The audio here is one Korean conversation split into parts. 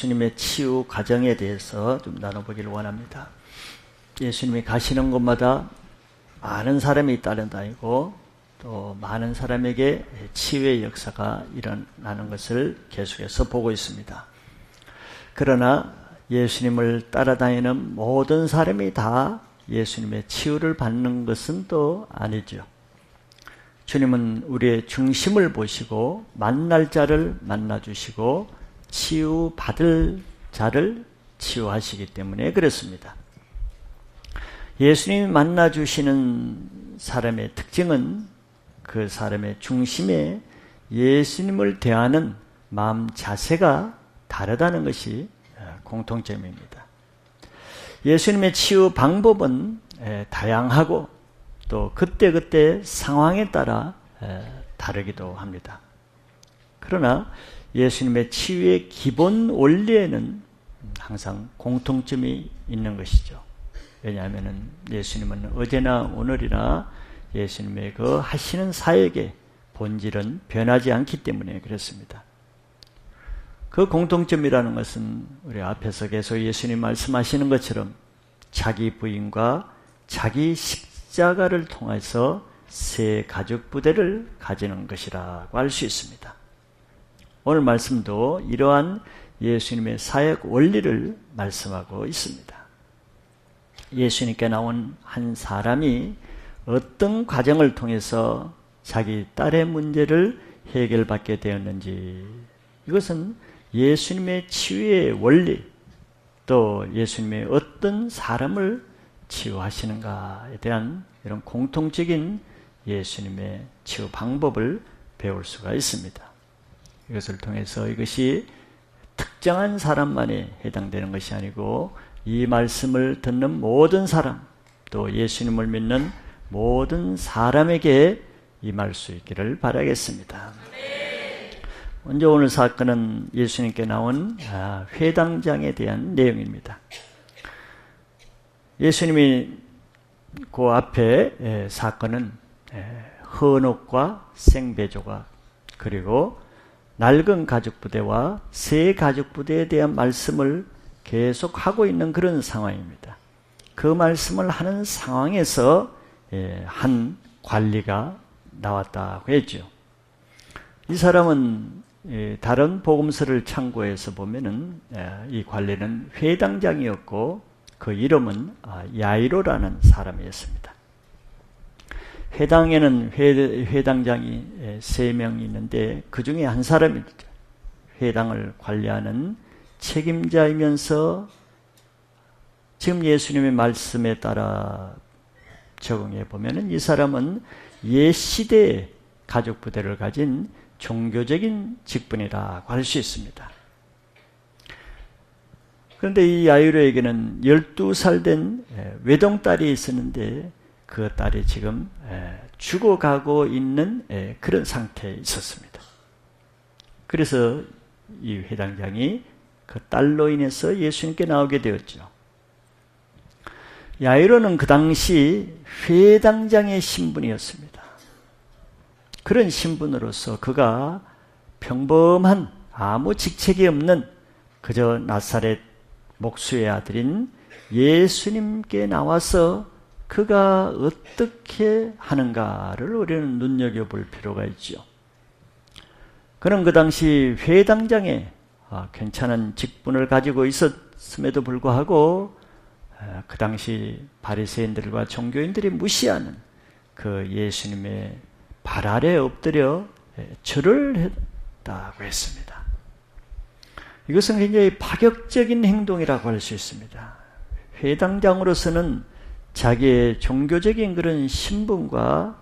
예수님의 치유 과정에 대해서 좀 나눠보기를 원합니다. 예수님이 가시는 곳마다 많은 사람이 따라다니고 또 많은 사람에게 치유의 역사가 일어나는 것을 계속해서 보고 있습니다. 그러나 예수님을 따라다니는 모든 사람이 다 예수님의 치유를 받는 것은 또 아니죠. 주님은 우리의 중심을 보시고 만날 자를 만나주시고 치유받을 자를 치유하시기 때문에 그렇습니다. 예수님이 만나주시는 사람의 특징은 그 사람의 중심에 예수님을 대하는 마음 자세가 다르다는 것이 공통점입니다. 예수님의 치유 방법은 다양하고 또 그때그때 상황에 따라 다르기도 합니다. 그러나 예수님의 치유의 기본 원리에는 항상 공통점이 있는 것이죠. 왜냐하면 예수님은 어제나 오늘이나 예수님의 그 하시는 사역의 본질은 변하지 않기 때문에 그렇습니다. 그 공통점이라는 것은 우리 앞에서 계속 예수님 말씀하시는 것처럼 자기 부인과 자기 십자가를 통해서 새 가족 부대를 가지는 것이라고 할 수 있습니다. 오늘 말씀도 이러한 예수님의 사역 원리를 말씀하고 있습니다. 예수님께 나온 한 사람이 어떤 과정을 통해서 자기 딸의 문제를 해결받게 되었는지, 이것은 예수님의 치유의 원리, 또 예수님의 어떤 사람을 치유하시는가에 대한 이런 공통적인 예수님의 치유 방법을 배울 수가 있습니다. 이것을 통해서 이것이 특정한 사람만에 해당되는 것이 아니고 이 말씀을 듣는 모든 사람, 또 예수님을 믿는 모든 사람에게 임할 수 있기를 바라겠습니다. 먼저 오늘 사건은 예수님께 나온 회당장에 대한 내용입니다. 예수님이 그 앞에 사건은 헌옥과 생배조각, 그리고 낡은 가족부대와 새 가족부대에 대한 말씀을 계속 하고 있는 그런 상황입니다. 그 말씀을 하는 상황에서 한 관리가 나왔다고 했죠. 이 사람은 다른 복음서를 참고해서 보면은 이 관리는 회당장이었고 그 이름은 야이로라는 사람이었습니다. 회당에는 회당장이 3명이 있는데 그 중에 한 사람이죠. 회당을 관리하는 책임자이면서 지금 예수님의 말씀에 따라 적응해 보면은 이 사람은 옛 시대의 가족 부대를 가진 종교적인 직분이라고 할 수 있습니다. 그런데 이 야이로에게는 12살 된 외동딸이 있었는데 그 딸이 지금 죽어가고 있는 그런 상태에 있었습니다. 그래서 이 회당장이 그 딸로 인해서 예수님께 나오게 되었죠. 야이로는 그 당시 회당장의 신분이었습니다. 그런 신분으로서 그가 평범한 아무 직책이 없는 그저 나사렛 목수의 아들인 예수님께 나와서 그가 어떻게 하는가를 우리는 눈여겨볼 필요가 있죠. 그는 그 당시 회당장에 괜찮은 직분을 가지고 있었음에도 불구하고 그 당시 바리새인들과 종교인들이 무시하는 그 예수님의 발 아래 엎드려 절을 했다고 했습니다. 이것은 굉장히 파격적인 행동이라고 할 수 있습니다. 회당장으로서는 자기의 종교적인 그런 신분과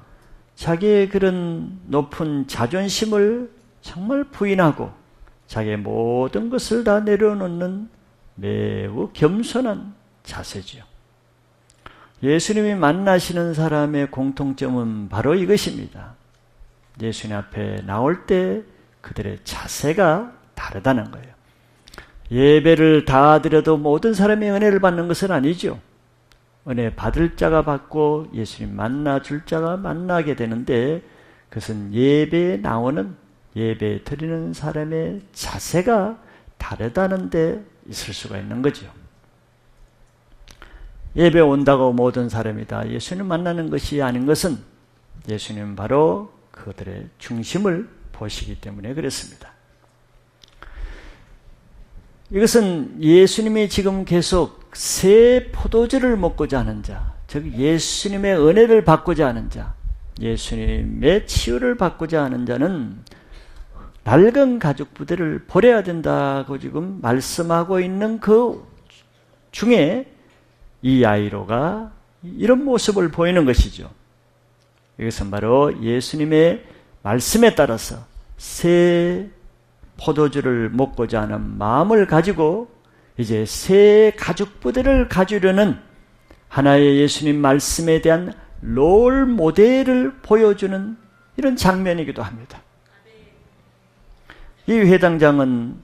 자기의 그런 높은 자존심을 정말 부인하고 자기의 모든 것을 다 내려놓는 매우 겸손한 자세지요. 예수님이 만나시는 사람의 공통점은 바로 이것입니다. 예수님 앞에 나올 때 그들의 자세가 다르다는 거예요. 예배를 다 드려도 모든 사람이 은혜를 받는 것은 아니죠. 은혜 받을 자가 받고 예수님 만나줄 자가 만나게 되는데 그것은 예배에 나오는, 예배 드리는 사람의 자세가 다르다는 데 있을 수가 있는 거죠. 예배 온다고 모든 사람이 다 예수님 만나는 것이 아닌 것은 예수님은 바로 그들의 중심을 보시기 때문에 그렇습니다. 이것은 예수님이 지금 계속 새 포도주를 먹고자 하는 자, 즉 예수님의 은혜를 받고자 하는 자, 예수님의 치유를 받고자 하는 자는 낡은 가죽 부대를 버려야 된다고 지금 말씀하고 있는 그 중에 이 야이로가 이런 모습을 보이는 것이죠. 이것은 바로 예수님의 말씀에 따라서 새 포도주를 먹고자 하는 마음을 가지고 이제 새 가죽 부대를 가지려는 하나의 예수님 말씀에 대한 롤 모델을 보여주는 이런 장면이기도 합니다. 이 회당장은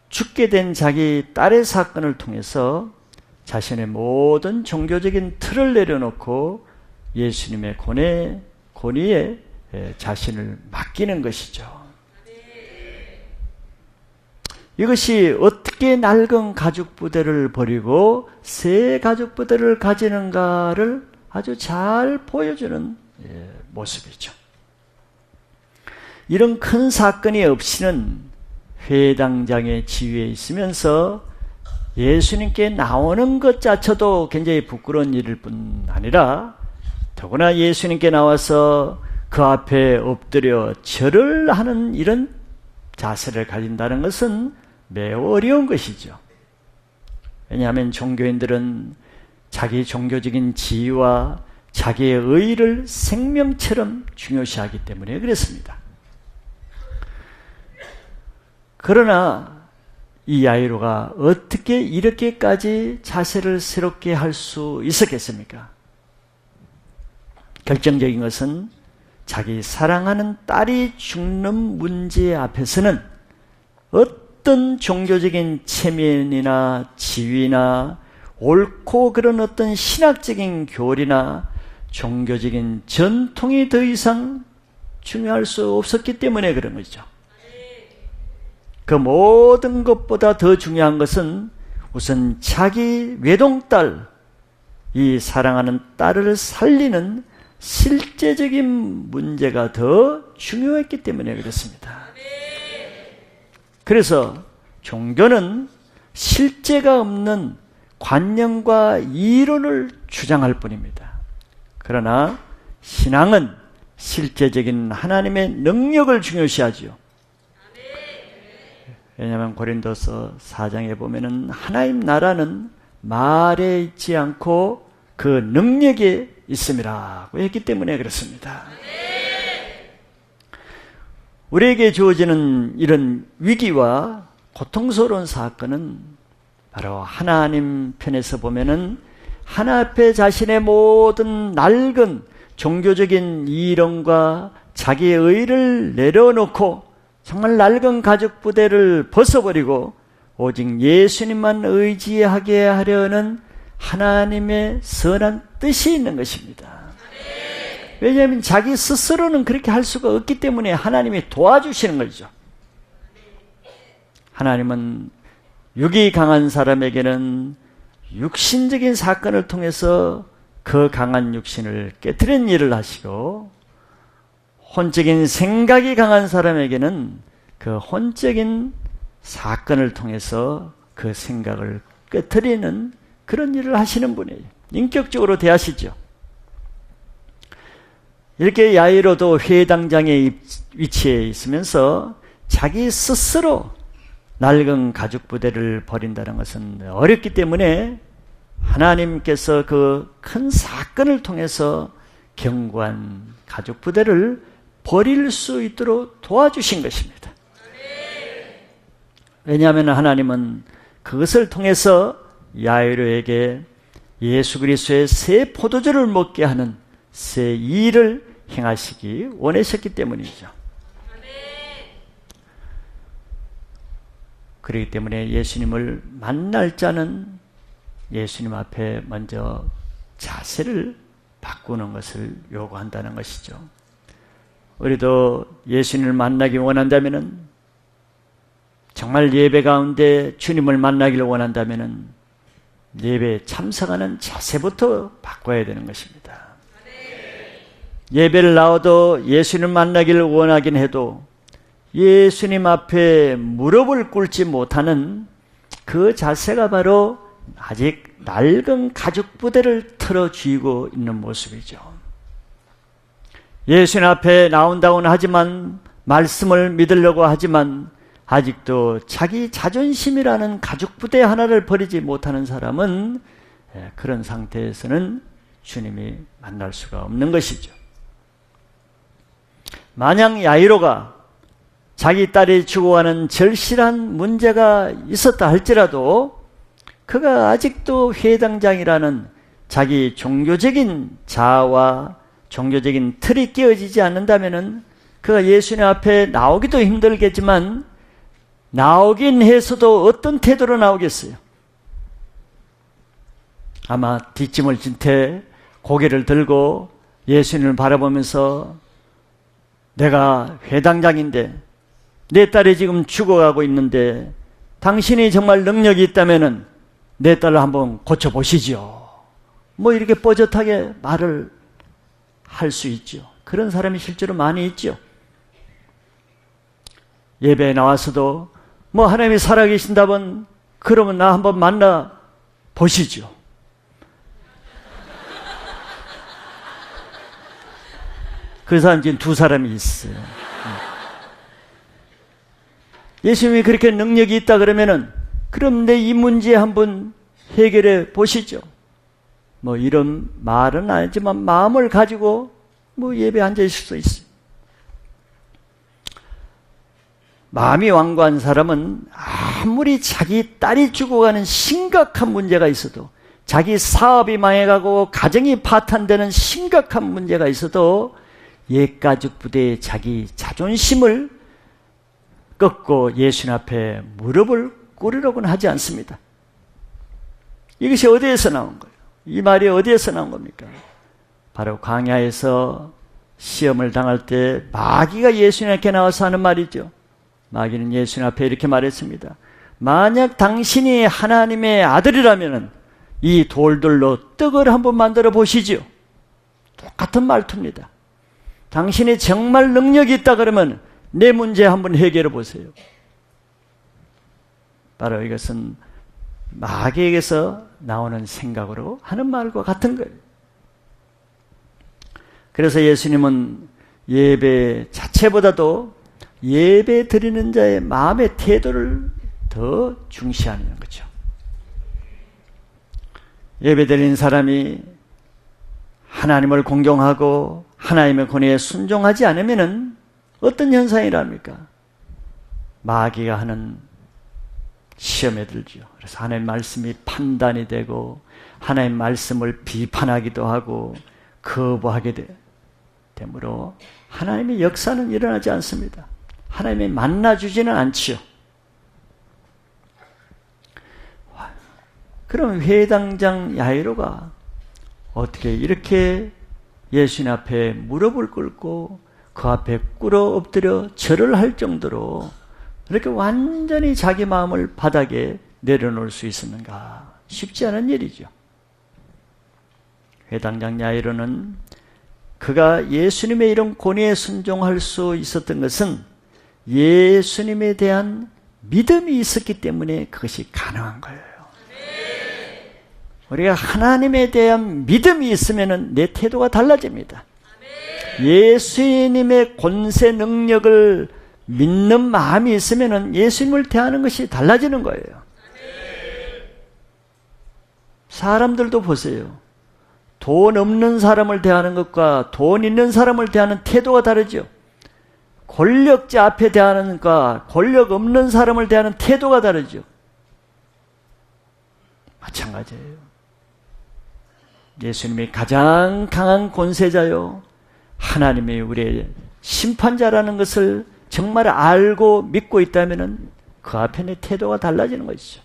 죽게 된 자기 딸의 사건을 통해서 자신의 모든 종교적인 틀을 내려놓고 예수님의 권위에 자신을 맡기는 것이죠. 이것이 어떻게 낡은 가죽 부대를 버리고 새 가죽 부대를 가지는가를 아주 잘 보여주는 모습이죠. 이런 큰 사건이 없이는 회당장의 지위에 있으면서 예수님께 나오는 것 자체도 굉장히 부끄러운 일일 뿐 아니라 더구나 예수님께 나와서 그 앞에 엎드려 절을 하는 이런 자세를 가진다는 것은 매우 어려운 것이죠. 왜냐하면 종교인들은 자기 종교적인 지위와 자기의 의의를 생명처럼 중요시하기 때문에 그렇습니다. 그러나 이 야이로가 어떻게 이렇게까지 자세를 새롭게 할 수 있었겠습니까? 결정적인 것은 자기 사랑하는 딸이 죽는 문제 앞에서는 어떤 종교적인 체면이나 지위나 옳고 그런 어떤 신학적인 교리나 종교적인 전통이 더 이상 중요할 수 없었기 때문에 그런 거죠. 그 모든 것보다 더 중요한 것은 우선 자기 외동딸, 이 사랑하는 딸을 살리는 실제적인 문제가 더 중요했기 때문에 그렇습니다. 그래서 종교는 실제가 없는 관념과 이론을 주장할 뿐입니다. 그러나 신앙은 실제적인 하나님의 능력을 중요시하지요. 왜냐하면 고린도서 4장에 보면은 하나님 나라는 말에 있지 않고 그 능력에 있음이라고 했기 때문에 그렇습니다. 우리에게 주어지는 이런 위기와 고통스러운 사건은 바로 하나님 편에서 보면은 하나 앞에 자신의 모든 낡은 종교적인 이론과 자기의 의의를 내려놓고 정말 낡은 가죽 부대를 벗어버리고 오직 예수님만 의지하게 하려는 하나님의 선한 뜻이 있는 것입니다. 왜냐하면 자기 스스로는 그렇게 할 수가 없기 때문에 하나님이 도와주시는 거죠. 하나님은 육이 강한 사람에게는 육신적인 사건을 통해서 그 강한 육신을 깨트리는 일을 하시고, 혼적인 생각이 강한 사람에게는 그 혼적인 사건을 통해서 그 생각을 깨트리는 그런 일을 하시는 분이에요. 인격적으로 대하시죠. 이렇게 야이로도 회당장의 위치에 있으면서 자기 스스로 낡은 가죽 부대를 버린다는 것은 어렵기 때문에 하나님께서 그 큰 사건을 통해서 견고한 가죽 부대를 버릴 수 있도록 도와주신 것입니다. 왜냐하면 하나님은 그것을 통해서 야이로에게 예수 그리스도의 새 포도주를 먹게 하는 새 일을 행하시기 원하셨기 때문이죠. 그렇기 때문에 예수님을 만날 자는 예수님 앞에 먼저 자세를 바꾸는 것을 요구한다는 것이죠. 우리도 예수님을 만나기 원한다면 정말 예배 가운데 주님을 만나기를 원한다면 예배에 참석하는 자세부터 바꿔야 되는 것입니다. 예배를 나와도 예수님을 만나기를 원하긴 해도 예수님 앞에 무릎을 꿇지 못하는 그 자세가 바로 아직 낡은 가죽 부대를 틀어쥐고 있는 모습이죠. 예수님 앞에 나온다고는 하지만, 말씀을 믿으려고 하지만 아직도 자기 자존심이라는 가죽 부대 하나를 버리지 못하는 사람은 그런 상태에서는 주님이 만날 수가 없는 것이죠. 만약 야이로가 자기 딸이 죽어가는 절실한 문제가 있었다 할지라도 그가 아직도 회당장이라는 자기 종교적인 자아와 종교적인 틀이 깨어지지 않는다면 그가 예수님 앞에 나오기도 힘들겠지만 나오긴 해서도 어떤 태도로 나오겠어요? 아마 뒷짐을 진 채 고개를 들고 예수님을 바라보면서 내가 회당장인데 내 딸이 지금 죽어가고 있는데 당신이 정말 능력이 있다면 내 딸을 한번 고쳐보시죠. 뭐 이렇게 뻐젓하게 말을 할 수 있죠. 그런 사람이 실제로 많이 있죠. 예배에 나와서도 뭐 하나님이 살아계신다면 그러면 나 한번 만나 보시죠. 그 사람 지금 두 사람이 있어요. 예수님이 그렇게 능력이 있다 그러면은 그럼 내 이 문제 한번 해결해 보시죠. 뭐 이런 말은 아니지만 마음을 가지고 뭐 예배에 앉아 있을 수 있어요. 마음이 완고한 사람은 아무리 자기 딸이 죽어가는 심각한 문제가 있어도, 자기 사업이 망해가고 가정이 파탄되는 심각한 문제가 있어도 옛가죽 부대에 자기 자존심을 꺾고 예수님 앞에 무릎을 꿇으려고는 하지 않습니다. 이것이 어디에서 나온 거예요? 이 말이 어디에서 나온 겁니까? 바로 광야에서 시험을 당할 때 마귀가 예수님께 나와서 하는 말이죠. 마귀는 예수님 앞에 이렇게 말했습니다. 만약 당신이 하나님의 아들이라면 이 돌들로 떡을 한번 만들어 보시죠. 똑같은 말투입니다. 당신이 정말 능력이 있다 그러면 내 문제 한번 해결해 보세요. 바로 이것은 마귀에게서 나오는 생각으로 하는 말과 같은 거예요. 그래서 예수님은 예배 자체보다도 예배 드리는 자의 마음의 태도를 더 중시하는 거죠. 예배 드리는 사람이 하나님을 공경하고 하나님의 권위에 순종하지 않으면 어떤 현상이랍니까? 마귀가 하는 시험에 들죠. 그래서 하나님의 말씀이 판단이 되고 하나님의 말씀을 비판하기도 하고 거부하게 되므로 하나님의 역사는 일어나지 않습니다. 하나님이 만나주지는 않지요. 그럼 회당장 야이로가 어떻게 이렇게 예수님 앞에 무릎을 꿇고 그 앞에 꿇어 엎드려 절을 할 정도로 이렇게 완전히 자기 마음을 바닥에 내려놓을 수 있었는가? 쉽지 않은 일이죠. 회당장 야이로는 그가 예수님의 이런 권위에 순종할 수 있었던 것은 예수님에 대한 믿음이 있었기 때문에 그것이 가능한 거예요. 우리가 하나님에 대한 믿음이 있으면 내 태도가 달라집니다. 예수님의 권세 능력을 믿는 마음이 있으면 예수님을 대하는 것이 달라지는 거예요. 사람들도 보세요. 돈 없는 사람을 대하는 것과 돈 있는 사람을 대하는 태도가 다르죠. 권력자 앞에 대하는 것과 권력 없는 사람을 대하는 태도가 다르죠. 마찬가지예요. 예수님이 가장 강한 권세자요, 하나님이 우리의 심판자라는 것을 정말 알고 믿고 있다면 그 앞에 내 태도가 달라지는 것이죠.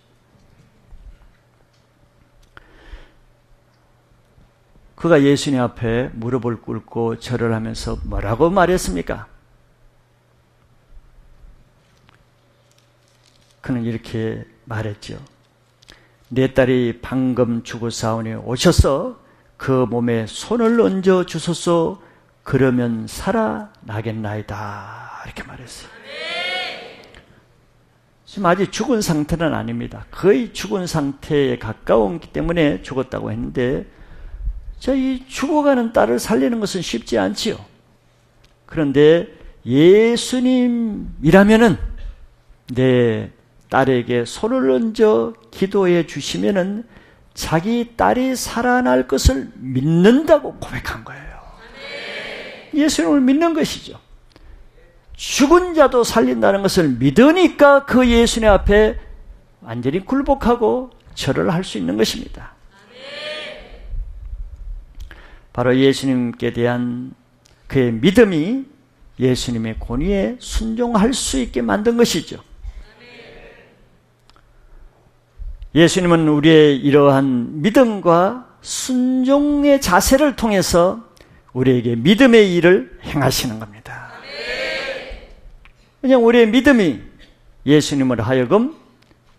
그가 예수님 앞에 무릎을 꿇고 절을 하면서 뭐라고 말했습니까? 그는 이렇게 말했죠. 내 딸이 방금 죽었사오니 오셔서 그 몸에 손을 얹어 주소서. 그러면 살아나겠나이다. 이렇게 말했어요. 지금 아직 죽은 상태는 아닙니다. 거의 죽은 상태에 가까웠기 때문에 죽었다고 했는데, 이 죽어가는 딸을 살리는 것은 쉽지 않지요. 그런데 예수님이라면은 내 딸에게 손을 얹어 기도해 주시면은 자기 딸이 살아날 것을 믿는다고 고백한 거예요. 예수님을 믿는 것이죠. 죽은 자도 살린다는 것을 믿으니까 그 예수님 앞에 완전히 굴복하고 절을 할 수 있는 것입니다. 바로 예수님께 대한 그의 믿음이 예수님의 권위에 순종할 수 있게 만든 것이죠. 예수님은 우리의 이러한 믿음과 순종의 자세를 통해서 우리에게 믿음의 일을 행하시는 겁니다. 그냥 우리의 믿음이 예수님을 하여금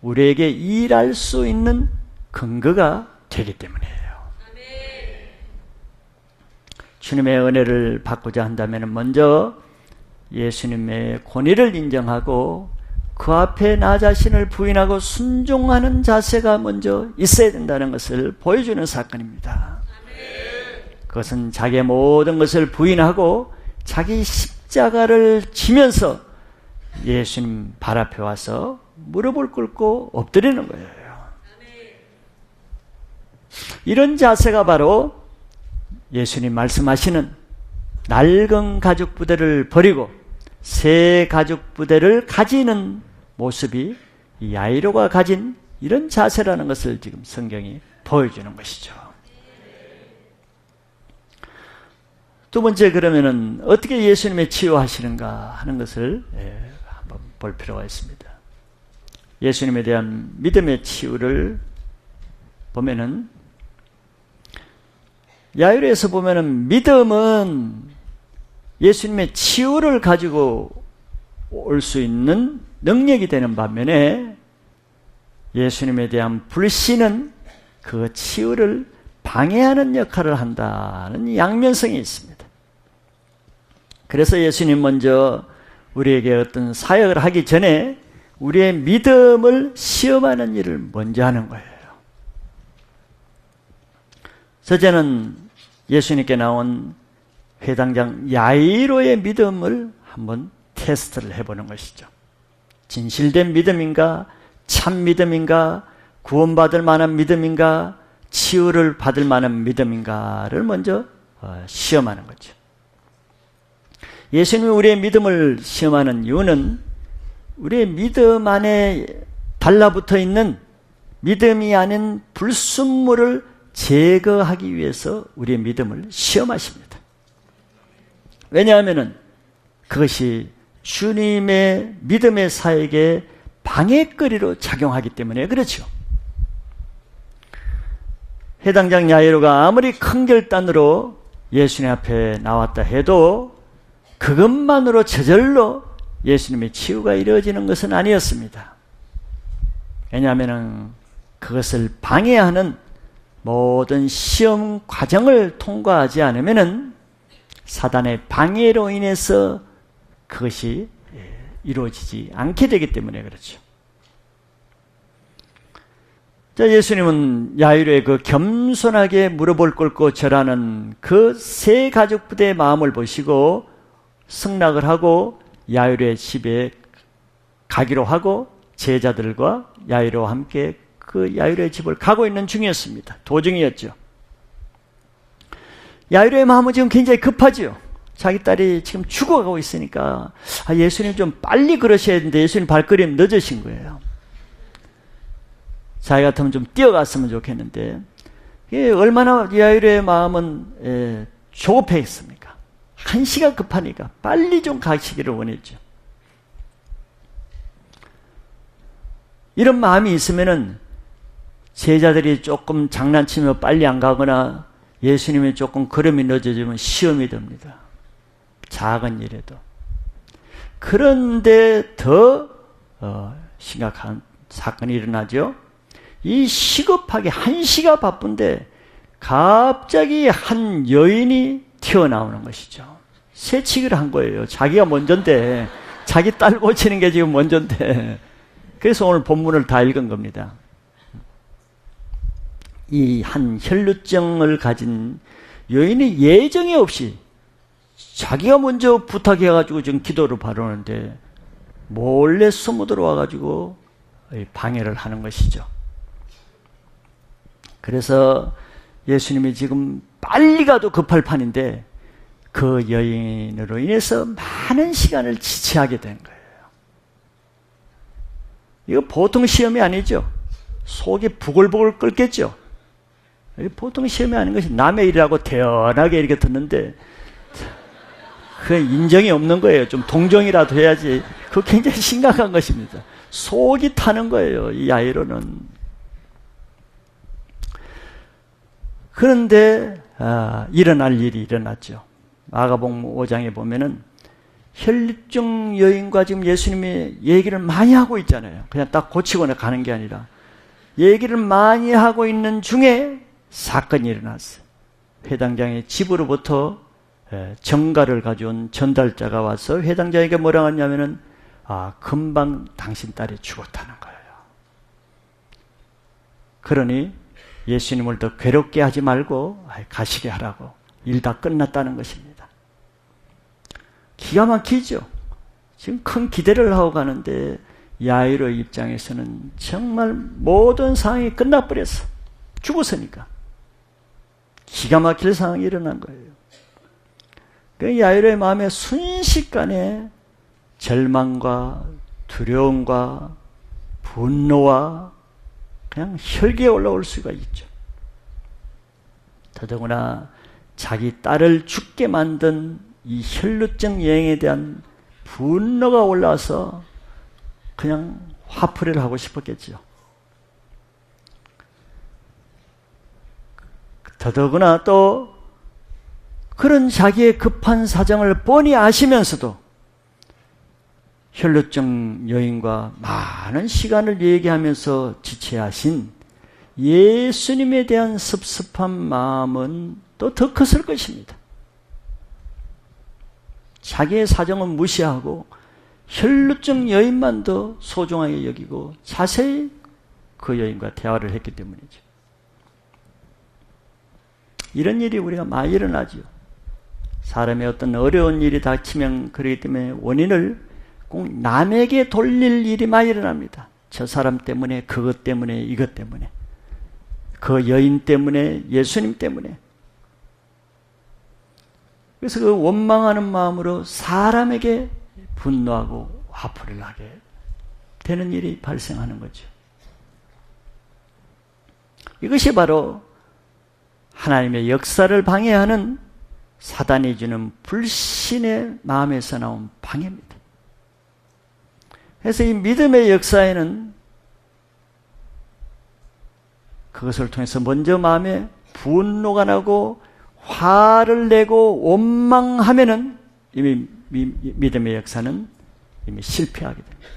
우리에게 일할 수 있는 근거가 되기 때문이에요. 주님의 은혜를 받고자 한다면 먼저 예수님의 권위를 인정하고 그 앞에 나 자신을 부인하고 순종하는 자세가 먼저 있어야 된다는 것을 보여주는 사건입니다. 그것은 자기의 모든 것을 부인하고 자기 십자가를 지면서 예수님 발 앞에 와서 무릎을 꿇고 엎드리는 거예요. 이런 자세가 바로 예수님 말씀하시는 낡은 가죽 부대를 버리고 새 가죽 부대를 가지는 모습이 야이로가 가진 이런 자세라는 것을 지금 성경이 보여주는 것이죠. 두 번째, 그러면은 어떻게 예수님의 치유하시는가 하는 것을 한번 볼 필요가 있습니다. 예수님에 대한 믿음의 치유를 보면은 야이로에서 보면은 믿음은 예수님의 치유를 가지고 올 수 있는 능력이 되는 반면에 예수님에 대한 불신은 그 치유를 방해하는 역할을 한다는 양면성이 있습니다. 그래서 예수님 먼저 우리에게 어떤 사역을 하기 전에 우리의 믿음을 시험하는 일을 먼저 하는 거예요. 첫째는 예수님께 나온 회당장 야이로의 믿음을 한번 테스트를 해보는 것이죠. 진실된 믿음인가? 참 믿음인가? 구원받을 만한 믿음인가? 치유를 받을 만한 믿음인가를 먼저 시험하는 거죠. 예수님이 우리의 믿음을 시험하는 이유는 우리의 믿음 안에 달라붙어 있는 믿음이 아닌 불순물을 제거하기 위해서 우리의 믿음을 시험하십니다. 왜냐하면 그것이 주님의 믿음의 사역에 방해거리로 작용하기 때문에 그렇죠. 해당장 야이로가 아무리 큰 결단으로 예수님 앞에 나왔다 해도 그것만으로 저절로 예수님의 치유가 이루어지는 것은 아니었습니다. 왜냐하면 그것을 방해하는 모든 시험 과정을 통과하지 않으면 사단의 방해로 인해서 그것이 이루어지지 않게 되기 때문에 그렇죠. 자, 예수님은 야이로의 그 겸손하게 무릎을 꿇고 절하는 그 새 가죽 부대의 마음을 보시고 승낙을 하고 야이로의 집에 가기로 하고 제자들과 야이로와 함께 그 야이로의 집을 가고 있는 중이었습니다. 도중이었죠. 야이로의 마음은 지금 굉장히 급하죠. 자기 딸이 지금 죽어가고 있으니까 예수님 좀 빨리 그러셔야 되는데 예수님 발걸음이 늦으신 거예요. 자기 같으면 좀 뛰어갔으면 좋겠는데 얼마나 야이로의 마음은 조급했습니까? 한시가 급하니까 빨리 좀 가시기를 원했죠. 이런 마음이 있으면은 제자들이 조금 장난치며 빨리 안 가거나 예수님이 조금 걸음이 늦어지면 시험이 됩니다. 작은 일에도. 그런데 더 심각한 사건이 일어나죠. 이 시급하게 한시가 바쁜데 갑자기 한 여인이 튀어나오는 것이죠. 새치기를 한 거예요. 자기가 먼저인데, 자기 딸 고치는 게 지금 먼저인데. 그래서 오늘 본문을 다 읽은 겁니다. 이 한 혈루증을 가진 여인이 예정이 없이 자기가 먼저 부탁해가지고 지금 기도를 바르는데 몰래 숨어 들어와가지고 방해를 하는 것이죠. 그래서 예수님이 지금 빨리 가도 급할 판인데 그 여인으로 인해서 많은 시간을 지체하게 된 거예요. 이거 보통 시험이 아니죠. 속이 부글부글 끓겠죠. 보통 시험이 아닌 것이 남의 일이라고 태연하게 이렇게 듣는데 그 인정이 없는 거예요. 좀 동정이라도 해야지. 그거 굉장히 심각한 것입니다. 속이 타는 거예요. 이 야이로는. 그런데 일어날 일이 일어났죠. 마가복음 5장에 보면은 혈루증 여인과 지금 예수님이 얘기를 많이 하고 있잖아요. 그냥 딱 고치거나 가는 게 아니라 얘기를 많이 하고 있는 중에 사건이 일어났어요. 회당장의 집으로부터 정가를 가져온 전달자가 와서 회당장에게 뭐라고 하냐면은 금방 당신 딸이 죽었다는 거예요. 그러니 예수님을 더 괴롭게 하지 말고 가시게 하라고. 일 다 끝났다는 것입니다. 기가 막히죠. 지금 큰 기대를 하고 가는데 야이로 입장에서는 정말 모든 상황이 끝나버렸어. 죽었으니까. 기가 막힐 상황이 일어난 거예요. 그 야이로의 마음에 순식간에 절망과 두려움과 분노와 그냥 혈기에 올라올 수가 있죠. 더더구나 자기 딸을 죽게 만든 이 혈루증 여인에 대한 분노가 올라와서 그냥 화풀이를 하고 싶었겠죠. 더더구나 또 그런 자기의 급한 사정을 뻔히 아시면서도 혈루증 여인과 많은 시간을 얘기하면서 지체하신 예수님에 대한 섭섭한 마음은 또 더 컸을 것입니다. 자기의 사정은 무시하고 혈루증 여인만 더 소중하게 여기고 자세히 그 여인과 대화를 했기 때문이죠. 이런 일이 우리가 많이 일어나죠. 사람의 어떤 어려운 일이 닥치면 그렇기 때문에 원인을 꼭 남에게 돌릴 일이 많이 일어납니다. 저 사람 때문에, 그것 때문에, 이것 때문에, 그 여인 때문에, 예수님 때문에. 그래서 그 원망하는 마음으로 사람에게 분노하고 화풀이를 하게 되는 일이 발생하는 거죠. 이것이 바로 하나님의 역사를 방해하는 사단이 주는 불신의 마음에서 나온 방해입니다. 그래서 이 믿음의 역사에는 그것을 통해서 먼저 마음에 분노가 나고 화를 내고 원망하면은 이미 믿음의 역사는 이미 실패하게 됩니다.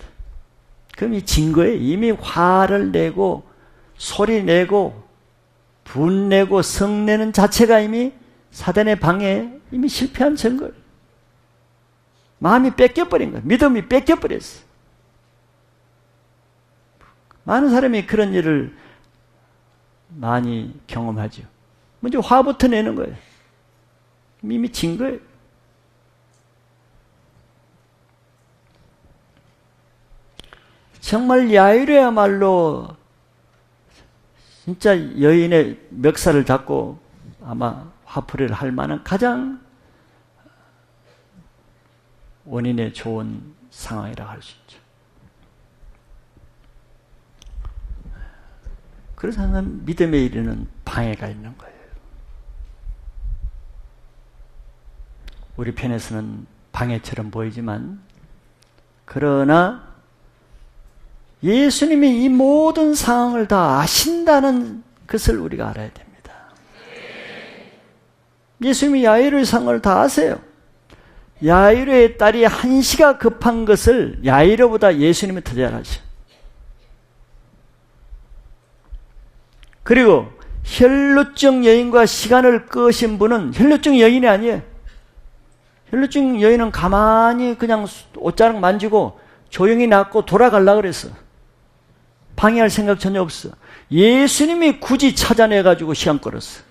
그럼 이 증거에 이미 화를 내고 소리 내고 분내고 성내는 자체가 이미 사단의 방해에 이미 실패한 증거예요. 마음이 뺏겨버린 거예요. 믿음이 뺏겨버렸어요. 많은 사람이 그런 일을 많이 경험하죠. 먼저 화부터 내는 거예요. 이미 진 거예요. 정말 야이로야말로 진짜 여인의 멱살을 잡고 아마 화풀이를 할 만한 가장 원인에 좋은 상황이라고 할 수 있죠. 그래서 항상 믿음에 이르는 방해가 있는 거예요. 우리 편에서는 방해처럼 보이지만 그러나 예수님이 이 모든 상황을 다 아신다는 것을 우리가 알아야 됩니다. 예수님이 야이로의 상황을 다 아세요. 야이로의 딸이 한시가 급한 것을 야이로보다 예수님이 더 잘 아셔. 그리고 혈루증 여인과 시간을 끄신 분은 혈루증 여인이 아니에요. 혈루증 여인은 가만히 그냥 옷자락 만지고 조용히 낫고 돌아가려고 그랬어. 방해할 생각 전혀 없어. 예수님이 굳이 찾아내가지고 시간 끌었어.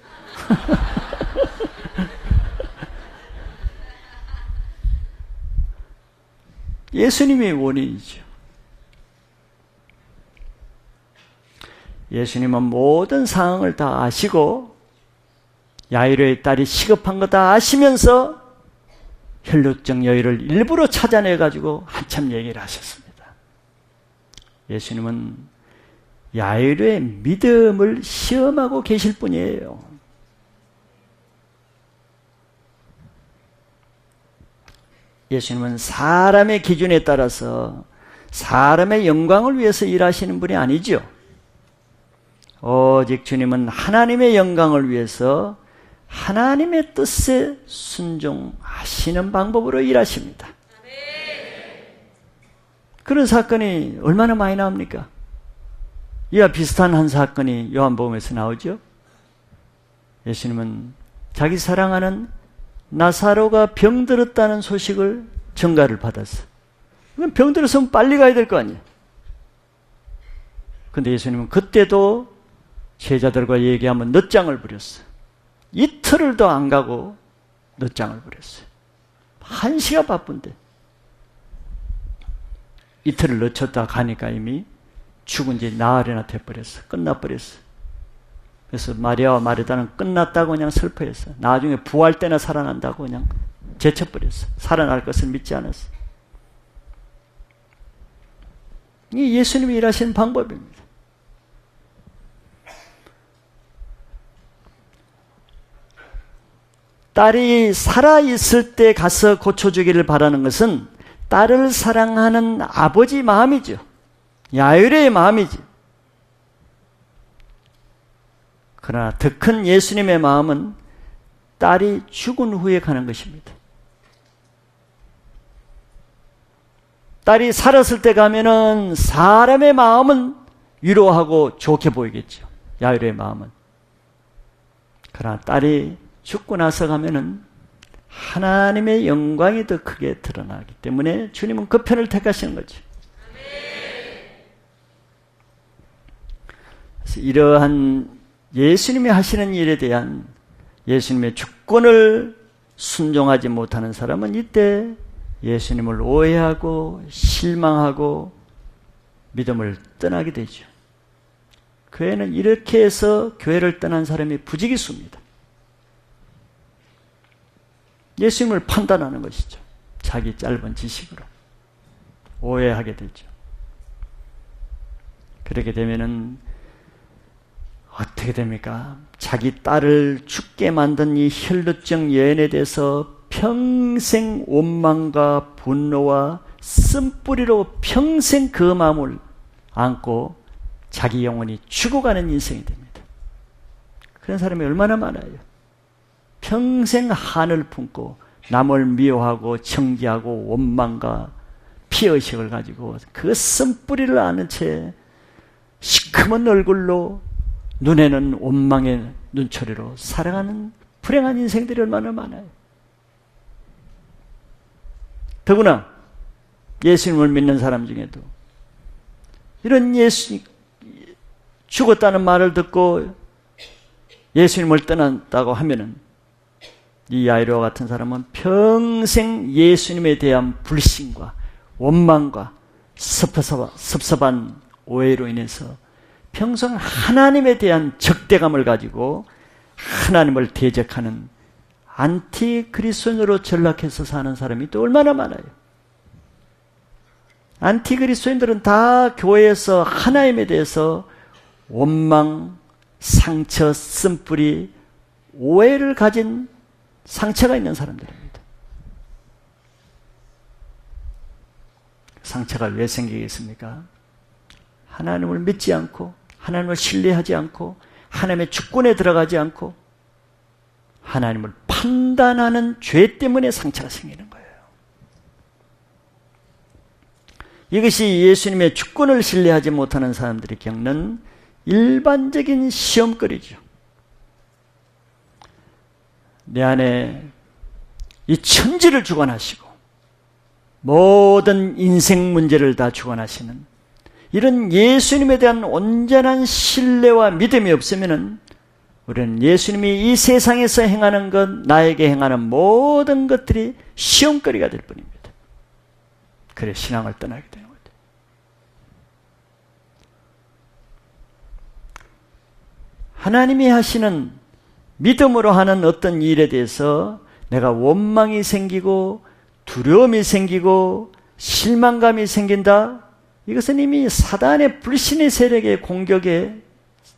예수님이 원인이죠. 예수님은 모든 상황을 다 아시고 야이로의 딸이 시급한 거 다 아시면서 혈루증 여인을 일부러 찾아내가지고 한참 얘기를 하셨습니다. 예수님은 야이로의 믿음을 시험하고 계실 분이에요. 예수님은 사람의 기준에 따라서 사람의 영광을 위해서 일하시는 분이 아니죠. 오직 주님은 하나님의 영광을 위해서 하나님의 뜻에 순종하시는 방법으로 일하십니다. 그런 사건이 얼마나 많이 나옵니까? 이와 비슷한 한 사건이 요한복음에서 나오죠. 예수님은 자기 사랑하는 나사로가 병들었다는 소식을 전가를 받았어. 병들었으면 빨리 가야 될 거 아니에요. 근데 예수님은 그때도 제자들과 얘기하면 늦장을 부렸어. 이틀을 더 안 가고 늦장을 부렸어요. 1시가 바쁜데. 이틀을 늦췄다 가니까 이미 죽은 지 나흘이나 돼버렸어. 끝나버렸어. 그래서 마리아와 마르다는 끝났다고 그냥 슬퍼했어. 나중에 부활 때나 살아난다고 그냥 제쳐버렸어. 살아날 것을 믿지 않았어. 이게 예수님이 일하시는 방법입니다. 딸이 살아있을 때 가서 고쳐주기를 바라는 것은 딸을 사랑하는 아버지 마음이죠. 야이로의 마음이지. 그러나 더 큰 예수님의 마음은 딸이 죽은 후에 가는 것입니다. 딸이 살았을 때 가면은 사람의 마음은 위로하고 좋게 보이겠죠. 야이로의 마음은. 그러나 딸이 죽고 나서 가면은 하나님의 영광이 더 크게 드러나기 때문에 주님은 그 편을 택하시는 거죠. 그래서 이러한 예수님이 하시는 일에 대한 예수님의 주권을 순종하지 못하는 사람은 이때 예수님을 오해하고 실망하고 믿음을 떠나게 되죠. 교회는 이렇게 해서 교회를 떠난 사람이 부지기수입니다. 예수님을 판단하는 것이죠. 자기 짧은 지식으로 오해하게 되죠. 그렇게 되면은 어떻게 됩니까? 자기 딸을 죽게 만든 이 혈루증 여인에 대해서 평생 원망과 분노와 쓴뿌리로 평생 그 마음을 안고 자기 영혼이 죽어가는 인생이 됩니다. 그런 사람이 얼마나 많아요. 평생 한을 품고 남을 미워하고 정죄하고 원망과 피의식을 가지고 그 쓴뿌리를 아는 채 시커먼 얼굴로 눈에는 원망의 눈초리로 살아가는 불행한 인생들이 얼마나 많아요. 더구나 예수님을 믿는 사람 중에도 이런 예수 죽었다는 말을 듣고 예수님을 떠났다고 하면은 이 야이로와 같은 사람은 평생 예수님에 대한 불신과 원망과 섭섭한 오해로 인해서 평생 하나님에 대한 적대감을 가지고 하나님을 대적하는 안티그리스도인으로 전락해서 사는 사람이 또 얼마나 많아요. 안티그리스도인들은 다 교회에서 하나님에 대해서 원망, 상처, 쓴뿌리, 오해를 가진 상처가 있는 사람들입니다. 상처가 왜 생기겠습니까? 하나님을 믿지 않고 하나님을 신뢰하지 않고 하나님의 주권에 들어가지 않고 하나님을 판단하는 죄 때문에 상처가 생기는 거예요. 이것이 예수님의 주권을 신뢰하지 못하는 사람들이 겪는 일반적인 시험거리죠. 내 안에 이 천지를 주관하시고 모든 인생 문제를 다 주관하시는 이런 예수님에 대한 온전한 신뢰와 믿음이 없으면 우리는 예수님이 이 세상에서 행하는 것, 나에게 행하는 모든 것들이 시험거리가 될 뿐입니다. 그래 신앙을 떠나게 되는 거죠. 하나님이 하시는 믿음으로 하는 어떤 일에 대해서 내가 원망이 생기고 두려움이 생기고 실망감이 생긴다. 이것은 이미 사단의 불신의 세력의 공격에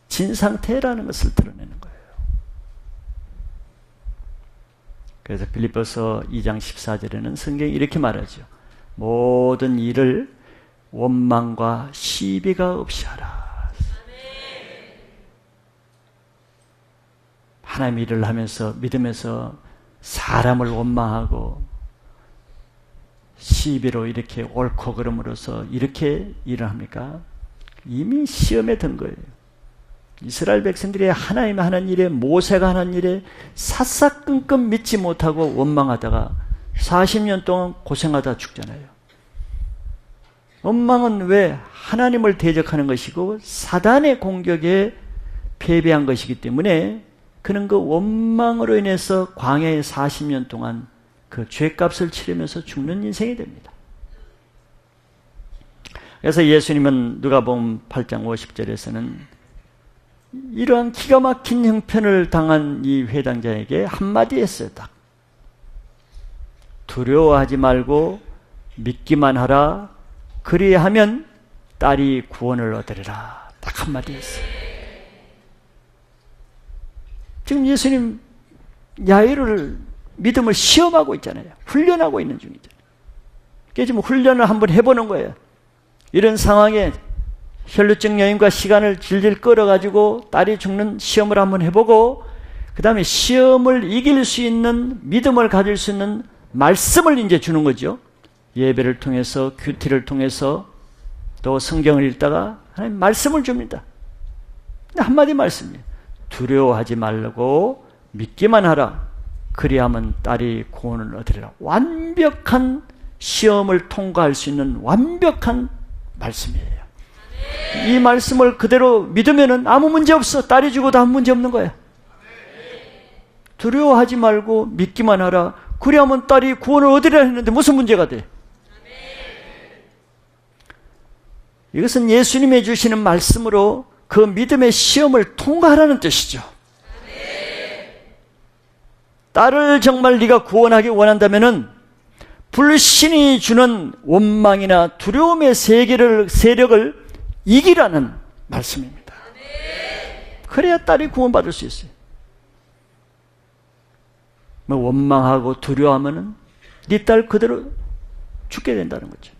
진 상태라는 것을 드러내는 거예요. 그래서 빌립보서 2장 14절에는 성경이 이렇게 말하죠. 모든 일을 원망과 시비가 없이 하라. 하나님 일을 하면서 믿으면서 사람을 원망하고 시비로 이렇게 옳고 그름으로써 이렇게 일을 합니까? 이미 시험에 든 거예요. 이스라엘 백성들이 하나님 하는 일에 모세가 하는 일에 사사건건 믿지 못하고 원망하다가 40년 동안 고생하다 죽잖아요. 원망은 왜 하나님을 대적하는 것이고 사단의 공격에 패배한 것이기 때문에 그는 그 원망으로 인해서 광야에 40년 동안 그 죄값을 치르면서 죽는 인생이 됩니다. 그래서 예수님은 누가복음 8장 50절에서는 이러한 기가 막힌 형편을 당한 이 회당자에게 한마디 했어요. 딱. 두려워하지 말고 믿기만 하라. 그리하면 딸이 구원을 얻으리라. 딱 한마디 했어요. 지금 예수님 야이로를 믿음을 시험하고 있잖아요. 훈련하고 있는 중이잖아요. 그게 지금 훈련을 한번 해보는 거예요. 이런 상황에 혈루증 여인과 시간을 질질 끌어가지고 딸이 죽는 시험을 한번 해보고 그 다음에 시험을 이길 수 있는 믿음을 가질 수 있는 말씀을 이제 주는 거죠. 예배를 통해서 큐티를 통해서 또 성경을 읽다가 하나님 말씀을 줍니다. 한마디 말씀이에요. 두려워하지 말고 믿기만 하라. 그리하면 딸이 구원을 얻으리라. 완벽한 시험을 통과할 수 있는 완벽한 말씀이에요. 이 말씀을 그대로 믿으면 아무 문제 없어. 딸이 죽어도 아무 문제 없는 거야. 두려워하지 말고 믿기만 하라. 그리하면 딸이 구원을 얻으리라 했는데 무슨 문제가 돼? 이것은 예수님이 주시는 말씀으로 그 믿음의 시험을 통과하라는 뜻이죠. 딸을 정말 네가 구원하기 원한다면은 불신이 주는 원망이나 두려움의 세력을 이기라는 말씀입니다. 그래야 딸이 구원받을 수 있어요. 뭐 원망하고 두려워하면은 네 딸 그대로 죽게 된다는 거죠.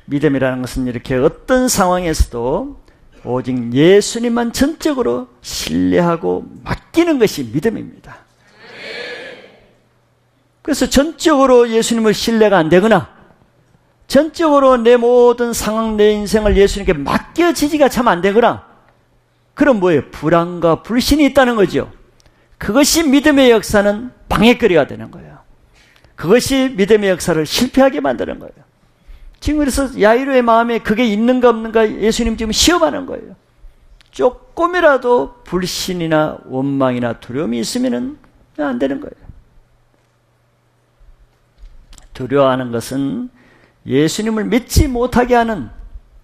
믿음이라는 것은 이렇게 어떤 상황에서도 오직 예수님만 전적으로 신뢰하고 맡기는 것이 믿음입니다. 그래서 전적으로 예수님을 신뢰가 안 되거나 전적으로 내 모든 상황, 내 인생을 예수님께 맡겨지지가 참 안 되거나 그럼 뭐예요? 불안과 불신이 있다는 거죠. 그것이 믿음의 역사는 방해거리가 되는 거예요. 그것이 믿음의 역사를 실패하게 만드는 거예요. 지금 그래서 야이로의 마음에 그게 있는가 없는가 예수님 지금 시험하는 거예요. 조금이라도 불신이나 원망이나 두려움이 있으면 안 되는 거예요. 두려워하는 것은 예수님을 믿지 못하게 하는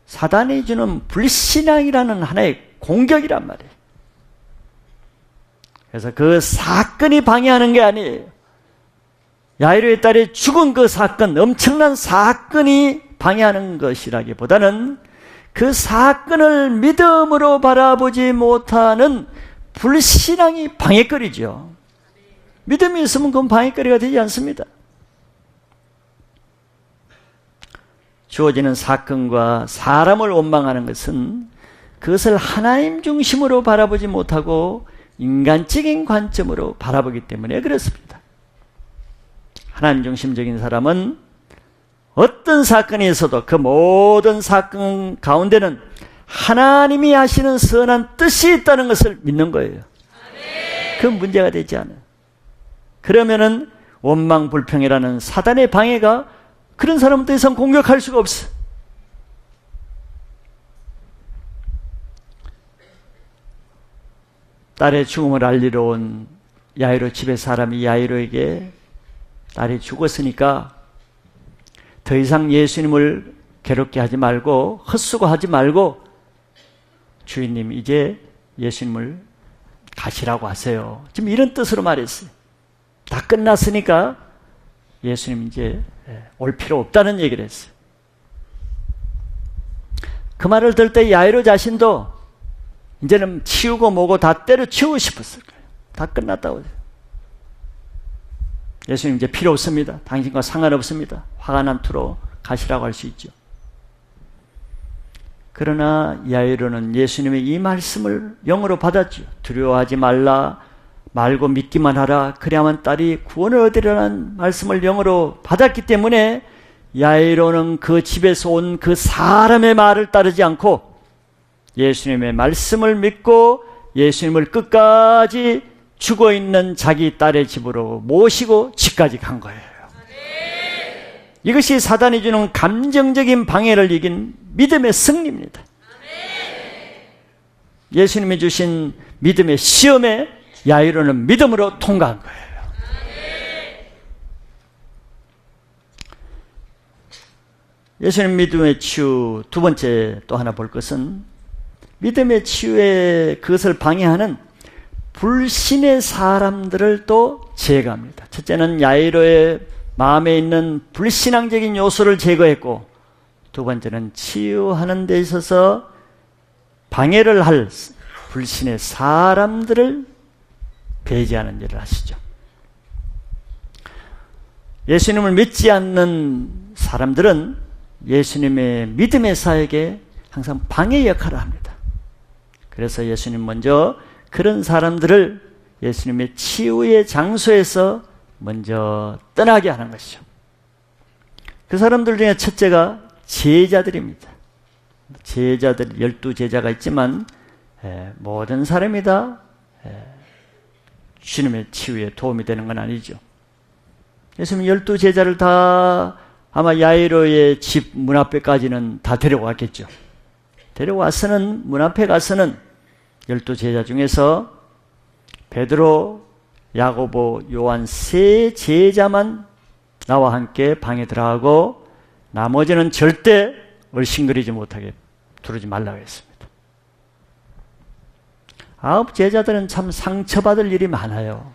사단이 주는 불신앙이라는 하나의 공격이란 말이에요. 그래서 그 사건이 방해하는 게 아니에요. 야이로의 딸이 죽은 그 사건, 엄청난 사건이 방해하는 것이라기보다는 그 사건을 믿음으로 바라보지 못하는 불신앙이 방해거리죠. 믿음이 있으면 그건 방해거리가 되지 않습니다. 주어지는 사건과 사람을 원망하는 것은 그것을 하나님 중심으로 바라보지 못하고 인간적인 관점으로 바라보기 때문에 그렇습니다. 하나님 중심적인 사람은 어떤 사건이 있어도 그 모든 사건 가운데는 하나님이 하시는 선한 뜻이 있다는 것을 믿는 거예요. 그 문제가 되지 않아요. 그러면은 원망불평이라는 사단의 방해가 그런 사람은 더 이상 공격할 수가 없어. 딸의 죽음을 알리러 온 야이로 집의 사람이 야이로에게 딸이 죽었으니까 더 이상 예수님을 괴롭게 하지 말고 헛수고하지 말고 주인님 이제 예수님을 가시라고 하세요. 지금 이런 뜻으로 말했어요. 다 끝났으니까 예수님 이제 올 필요 없다는 얘기를 했어요. 그 말을 들을 때 야이로 자신도 이제는 치우고 뭐고 다 때려치우고 싶었을 거예요. 다 끝났다고. 예수님 이제 필요 없습니다. 당신과 상관없습니다. 화가 난 투로 가시라고 할 수 있죠. 그러나 야이로는 예수님의 이 말씀을 영으로 받았죠. 두려워하지 말고 믿기만 하라. 그래야만 딸이 구원을 얻으리라는 말씀을 영으로 받았기 때문에 야이로는 그 집에서 온 그 사람의 말을 따르지 않고 예수님의 말씀을 믿고 예수님을 끝까지 죽어있는 자기 딸의 집으로 모시고 집까지 간 거예요. 이것이 사단이 주는 감정적인 방해를 이긴 믿음의 승리입니다. 예수님이 주신 믿음의 시험에 야이로는 믿음으로 통과한 거예요. 예수님 믿음의 치유 두 번째 또 하나 볼 것은 믿음의 치유에 그것을 방해하는 불신의 사람들을 또 제거합니다. 첫째는 야이로의 마음에 있는 불신앙적인 요소를 제거했고 두 번째는 치유하는 데 있어서 방해를 할 불신의 사람들을 배제하는 일을 하시죠. 예수님을 믿지 않는 사람들은 예수님의 믿음의 사역에 항상 방해 역할을 합니다. 그래서 예수님 먼저 그런 사람들을 예수님의 치유의 장소에서 먼저 떠나게 하는 것이죠. 그 사람들 중에 첫째가 제자들입니다. 제자들 12제자가 있지만 모든 사람이 다 주님의 치유에 도움이 되는 건 아니죠. 예수님 12제자를 다 아마 야이로의 집 문 앞에까지는 다 데려왔겠죠. 데려와서는 문 앞에 가서는 12제자 중에서 베드로, 야고보, 요한 세 제자만 나와 함께 방에 들어가고 나머지는 절대 얼씬거리지 못하게 두르지 말라고 했습니다. 9 제자들은 참 상처받을 일이 많아요.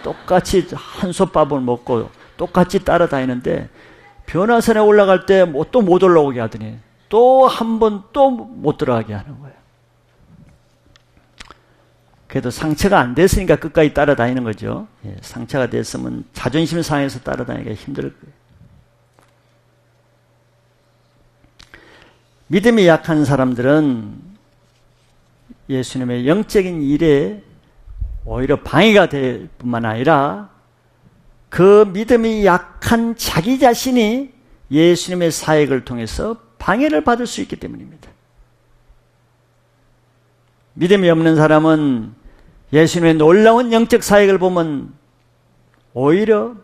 똑같이 한솥밥을 먹고 똑같이 따라다니는데 변화산에 올라갈 때 또 못 올라오게 하더니 또 한 번 또 못 들어가게 하는 거예요. 그래도 상처가 안 됐으니까 끝까지 따라다니는 거죠. 상처가 됐으면 자존심 상해서 따라다니기가 힘들 거예요. 믿음이 약한 사람들은 예수님의 영적인 일에 오히려 방해가 될 뿐만 아니라 그 믿음이 약한 자기 자신이 예수님의 사역을 통해서 방해를 받을 수 있기 때문입니다. 믿음이 없는 사람은 예수님의 놀라운 영적 사역을 보면 오히려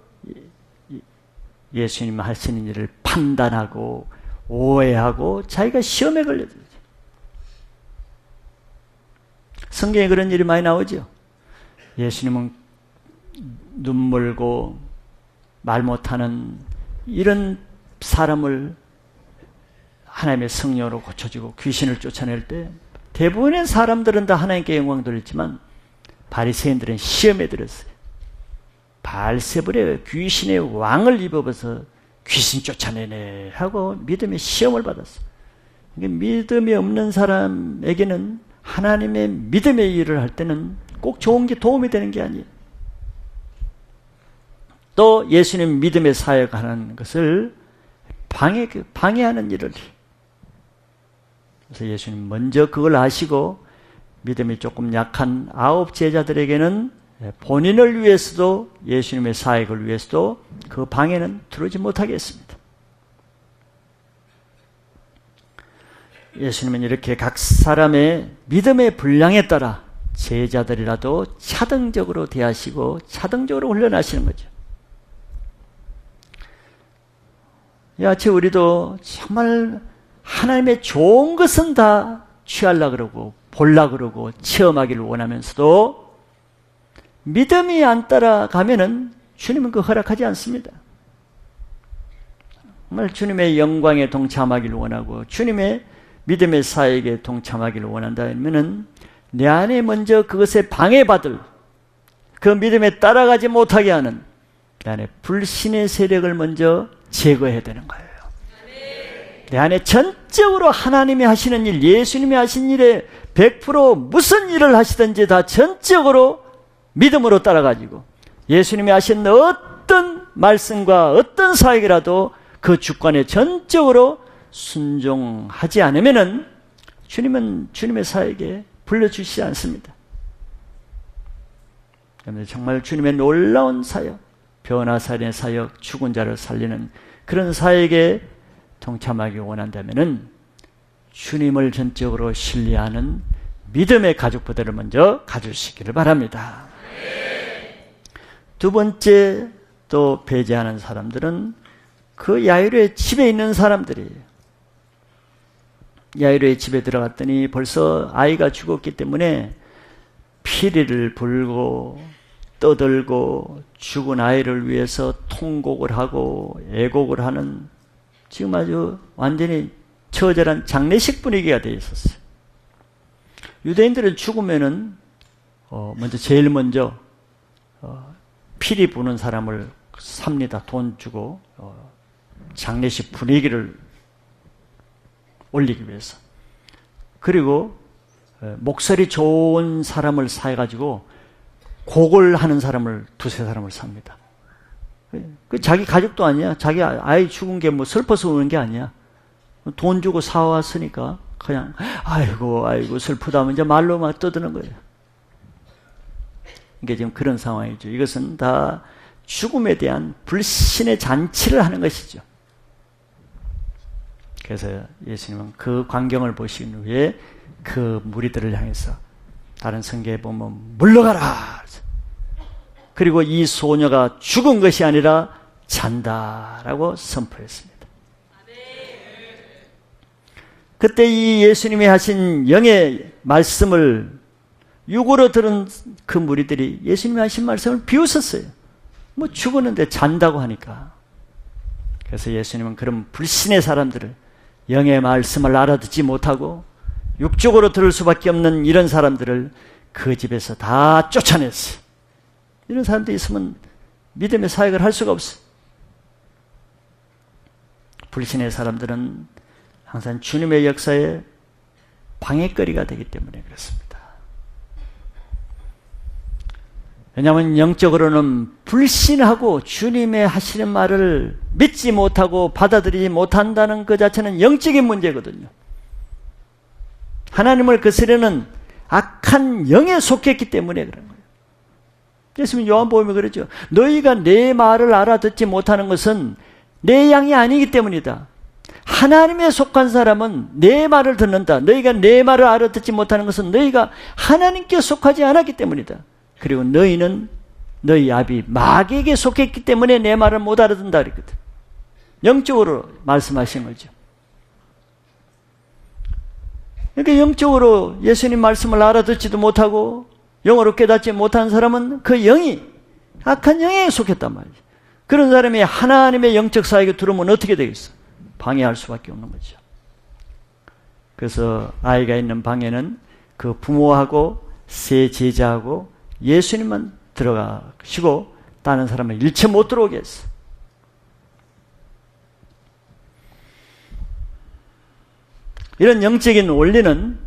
예수님 하시는 일을 판단하고 오해하고 자기가 시험에 걸려들죠. 성경에 그런 일이 많이 나오죠. 예수님은 눈물고 말 못하는 이런 사람을 하나님의 성령으로 고쳐주고 귀신을 쫓아낼 때 대부분의 사람들은 다 하나님께 영광 돌렸지만 바리새인들은 시험에 들었어요. 바알세불의 귀신의 왕을 입어서 귀신 쫓아내네 하고 믿음의 시험을 받았어요. 믿음이 없는 사람에게는 하나님의 믿음의 일을 할 때는 꼭 좋은 게 도움이 되는 게 아니에요. 또 예수님 믿음의 사역하는 것을 방해하는 일을 해요. 그래서 예수님 먼저 그걸 아시고 믿음이 조금 약한 9 제자들에게는 본인을 위해서도 예수님의 사역을 위해서도 그 방해는 들어오지 못하게 했습니다. 예수님은 이렇게 각 사람의 믿음의 분량에 따라 제자들이라도 차등적으로 대하시고 차등적으로 훈련하시는 거죠. 야채 우리도 정말 하나님의 좋은 것은 다 취하려고 그러고 보려고 그러고 체험하기를 원하면서도 믿음이 안 따라가면은 주님은 그 허락하지 않습니다. 정말 주님의 영광에 동참하기를 원하고 주님의 믿음의 사역에 동참하기를 원한다면은 내 안에 먼저 그것에 방해받을 그 믿음에 따라가지 못하게 하는 내 안에 불신의 세력을 먼저 제거해야 되는 거예요. 내 안에 전적으로 하나님이 하시는 일, 예수님이 하신 일에 100% 무슨 일을 하시든지 다 전적으로 믿음으로 따라가지고 예수님이 하신 어떤 말씀과 어떤 사역이라도 그 주권에 전적으로 순종하지 않으면은 주님은 주님의 사역에 불러주시지 않습니다. 정말 주님의 놀라운 사역, 변화살인의 사역, 죽은 자를 살리는 그런 사역에 동참하기 원한다면은 주님을 전적으로 신뢰하는 믿음의 가족부대를 먼저 가지시기를 바랍니다. 두 번째 또 배제하는 사람들은 그 야이로의 집에 있는 사람들이에요. 야이로의 집에 들어갔더니 벌써 아이가 죽었기 때문에 피리를 불고 떠들고 죽은 아이를 위해서 통곡을 하고 애곡을 하는 지금 아주 완전히 처절한 장례식 분위기가 되어 있었어요. 유대인들은 죽으면은 제일 먼저 피리 부는 사람을 삽니다. 돈 주고 장례식 분위기를 올리기 위해서. 그리고 목소리 좋은 사람을 사해가지고 곡을 하는 사람을 두세 사람을 삽니다. 그 자기 가족도 아니야. 자기 아이 죽은 게 뭐 슬퍼서 우는 게 아니야. 돈 주고 사왔으니까 그냥 아이고 슬프다 하면 이제 말로 막 떠드는 거예요. 이게 지금 그런 상황이죠. 이것은 다 죽음에 대한 불신의 잔치를 하는 것이죠. 그래서 예수님은 그 광경을 보신 후에 그 무리들을 향해서 다른 성경에 보면 물러가라. 그리고 이 소녀가 죽은 것이 아니라 잔다라고 선포했습니다. 그때 이 예수님이 하신 영의 말씀을 육으로 들은 그 무리들이 예수님이 하신 말씀을 비웃었어요. 뭐 죽었는데 잔다고 하니까. 그래서 예수님은 그런 불신의 사람들을 영의 말씀을 알아듣지 못하고 육적으로 들을 수밖에 없는 이런 사람들을 그 집에서 다 쫓아냈어요. 이런 사람들이 있으면 믿음의 사역을 할 수가 없어요. 불신의 사람들은 항상 주님의 역사에 방해거리가 되기 때문에 그렇습니다. 왜냐하면 영적으로는 불신하고 주님의 하시는 말을 믿지 못하고 받아들이지 못한다는 그 자체는 영적인 문제거든요. 하나님을 거스르는 악한 영에 속했기 때문에 그런 거예요. 예수님 요한복음에 그러죠. 너희가 내 말을 알아듣지 못하는 것은 내 양이 아니기 때문이다. 하나님에 속한 사람은 내 말을 듣는다. 너희가 내 말을 알아듣지 못하는 것은 너희가 하나님께 속하지 않았기 때문이다. 그리고 너희는 너희 아비 마귀에게 속했기 때문에 내 말을 못 알아듣는다 그랬거든. 영적으로 말씀하신 거죠. 그러니까 영적으로 예수님 말씀을 알아듣지도 못하고 영어로 깨닫지 못하는 사람은 그 영이 악한 영에 속했단 말이죠. 그런 사람이 하나님의 영적 사역에 들어오면 어떻게 되겠어? 방해할 수밖에 없는 거죠. 그래서 아이가 있는 방에는 그 부모하고 세 제자하고 예수님만 들어가시고 다른 사람은 일체 못 들어오게 했어. 이런 영적인 원리는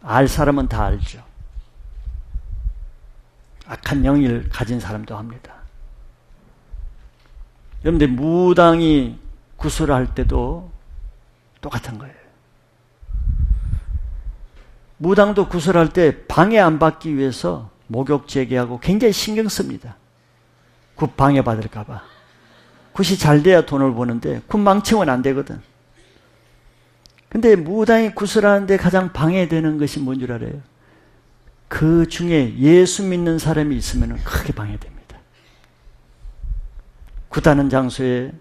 알 사람은 다 알죠. 악한 영을 가진 사람도 합니다. 여러분들 무당이 구슬할 때도 똑같은 거예요. 무당도 구슬할 때 방해 안 받기 위해서 목욕 재개하고 굉장히 신경 씁니다. 굿 방해받을까 봐. 굿이 잘 돼야 돈을 버는데 굿 망치면 안 되거든. 근데 무당이 구슬하는데 가장 방해되는 것이 뭔 줄 알아요? 그 중에 예수 믿는 사람이 있으면 크게 방해됩니다. 굿하는 장소에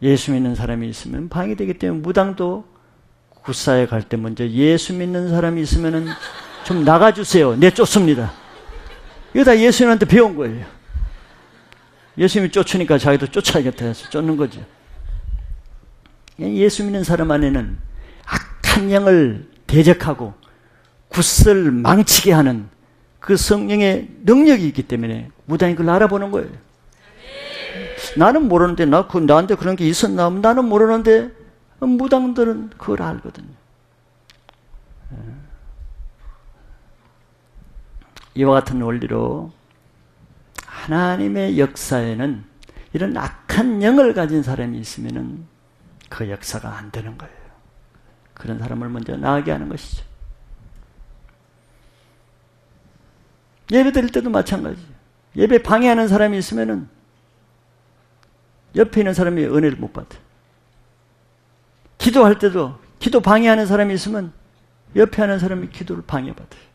예수 믿는 사람이 있으면 방해되기 때문에 무당도 굿사에 갈 때 먼저 예수 믿는 사람이 있으면 좀 나가주세요. 내쫓습니다. 이거 다 예수님한테 배운 거예요. 예수님이 쫓으니까 자기도 쫓아야겠다 해서 쫓는 거죠. 예수 믿는 사람 안에는 악한 영을 대적하고 굿을 망치게 하는 그 성령의 능력이 있기 때문에 무당이 그걸 알아보는 거예요. 나는 모르는데, 나한테 그런 게 있었나? 나는 모르는데, 무당들은 그걸 알거든요. 이와 같은 원리로 하나님의 역사에는 이런 악한 영을 가진 사람이 있으면 그 역사가 안 되는 거예요. 그런 사람을 먼저 나가게 하는 것이죠. 예배 드릴 때도 마찬가지예요. 예배 방해하는 사람이 있으면 옆에 있는 사람이 은혜를 못 받아요. 기도할 때도 기도 방해하는 사람이 있으면 옆에 하는 사람이 기도를 방해받아요.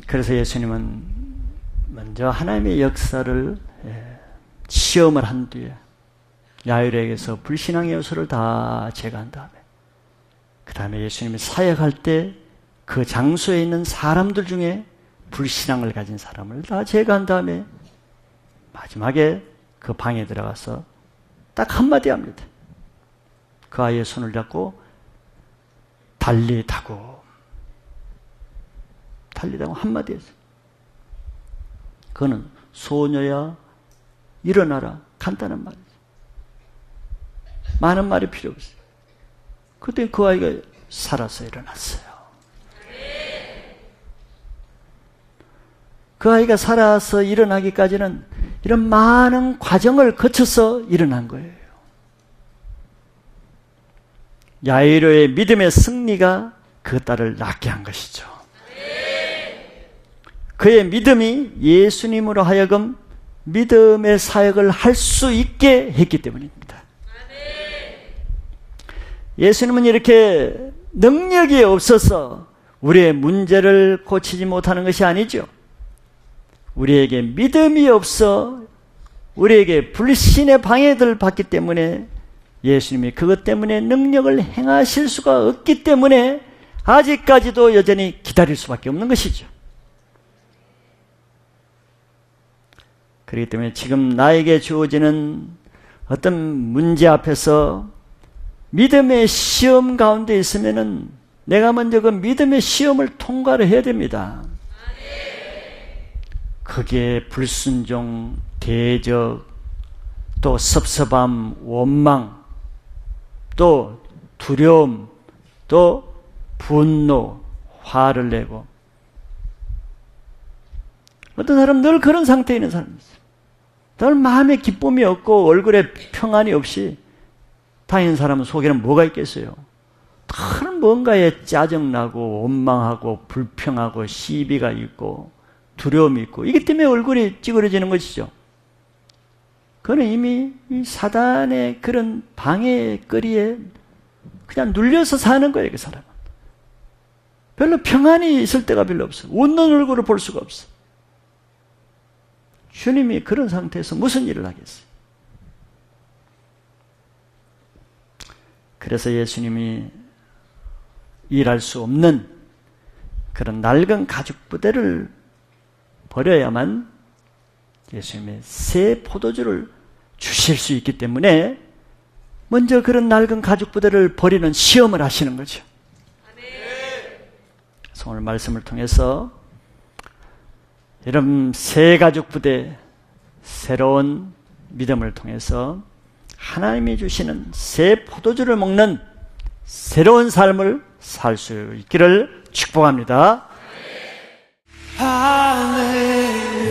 그래서 예수님은 먼저 하나님의 역사를 시험을 한 뒤에 야일에게서 불신앙의 요소를 다 제거한 다음에 그 다음에 예수님이 사역할 때 그 장소에 있는 사람들 중에 불신앙을 가진 사람을 다 제거한 다음에 마지막에 그 방에 들어가서 딱 한마디 합니다. 그 아이의 손을 잡고 달리다고 한마디 했어요. 그거는 소녀야 일어나라, 간단한 말이죠. 많은 말이 필요 없어요. 그때 그 아이가 살아서 일어났어요. 그 아이가 살아서 일어나기까지는 이런 많은 과정을 거쳐서 일어난 거예요. 야이로의 믿음의 승리가 그 딸을 낫게 한 것이죠. 그의 믿음이 예수님으로 하여금 믿음의 사역을 할 수 있게 했기 때문입니다. 예수님은 이렇게 능력이 없어서 우리의 문제를 고치지 못하는 것이 아니죠. 우리에게 믿음이 없어 우리에게 불신의 방해들을 받기 때문에 예수님이 그것 때문에 능력을 행하실 수가 없기 때문에 아직까지도 여전히 기다릴 수밖에 없는 것이죠. 그렇기 때문에 지금 나에게 주어지는 어떤 문제 앞에서 믿음의 시험 가운데 있으면은 내가 먼저 그 믿음의 시험을 통과를 해야 됩니다. 그게 불순종, 대적, 또 섭섭함, 원망, 또 두려움, 또 분노, 화를 내고 어떤 사람은 늘 그런 상태에 있는 사람이 있어요. 늘 마음에 기쁨이 없고 얼굴에 평안이 없이 다니는 사람 속에는 뭐가 있겠어요? 큰 뭔가에 짜증나고 원망하고 불평하고 시비가 있고 두려움이 있고 이기 때문에 얼굴이 찌그러지는 것이죠. 그는 이미 이 사단의 그런 방해거리에 그냥 눌려서 사는 거예요. 그 사람은. 별로 평안이 있을 때가 별로 없어요. 웃는 얼굴을 볼 수가 없어요. 주님이 그런 상태에서 무슨 일을 하겠어요? 그래서 예수님이 일할 수 없는 그런 낡은 가죽 부대를 버려야만 예수님의 새 포도주를 주실 수 있기 때문에 먼저 그런 낡은 가죽 부대를 버리는 시험을 하시는 거죠. 그래서 오늘 말씀을 통해서 이런 새 가죽 부대, 새로운 믿음을 통해서 하나님이 주시는 새 포도주를 먹는 새로운 삶을 살 수 있기를 축복합니다. 할렐루야.